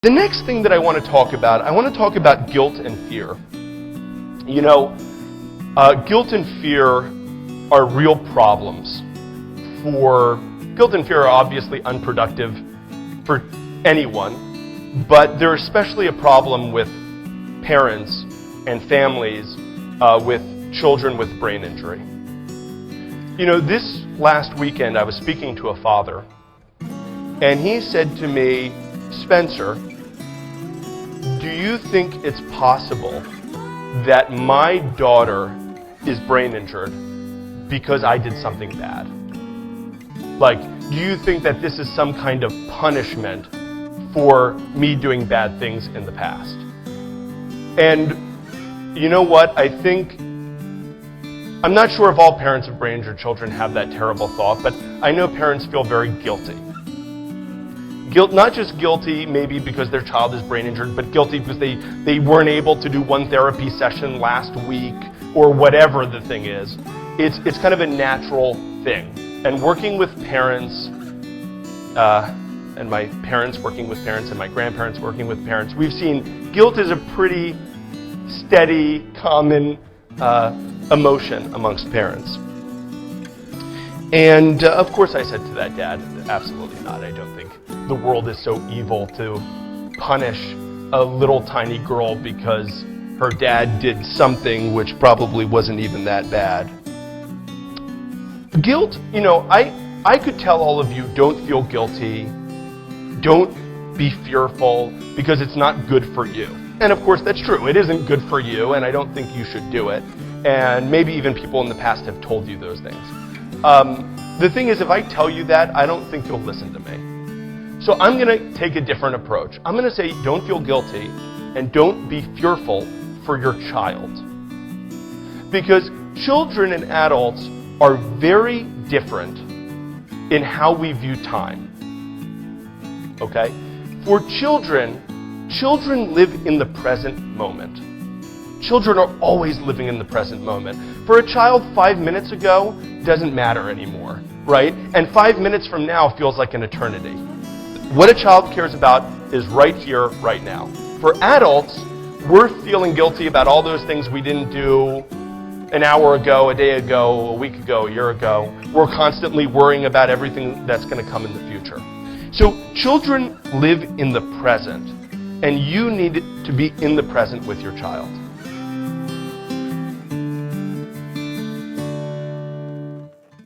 The next thing that I want to talk about guilt and fear. You know, guilt and fear are real problems. Guilt and fear are obviously unproductive for anyone, but they're especially a problem with parents and families with children with brain injury. You know, this last weekend I was speaking to a father, and he said to me, "Spencer, do you think it's possible that my daughter is brain injured because I did something bad? Like, do you think that this is some kind of punishment for me doing bad things in the past?" And you know what? I'm not sure if all parents of brain injured children have that terrible thought, but I know parents feel very guilty. Not just guilty maybe because their child is brain injured, but guilty because they weren't able to do one therapy session last week or whatever the thing is. It's kind of a natural thing. And working with parents, and my parents working with parents and my grandparents working with parents, we've seen guilt is a pretty steady, common emotion amongst parents. And of course I said to that dad, absolutely not. I don't think the world is so evil to punish a little tiny girl because her dad did something which probably wasn't even that bad. Guilt, you know, I could tell all of you, don't feel guilty, don't be fearful because it's not good for you. And of course that's true. It isn't good for you, and I don't think you should do it. And maybe even people in the past have told you those things. The thing is, if I tell you that, I don't think you'll listen to me. So I'm going to take a different approach. I'm going to say don't feel guilty and don't be fearful for your child. Because children and adults are very different in how we view time. Okay? For children live in the present moment. Children are always living in the present moment. For a child 5 minutes ago doesn't matter anymore, right? And 5 minutes from now feels like an eternity. What a child cares about is right here, right now. For adults, we're feeling guilty about all those things we didn't do an hour ago, a day ago, a week ago, a year ago. We're constantly worrying about everything that's going to come in the future. So children live in the present, and you need to be in the present with your child.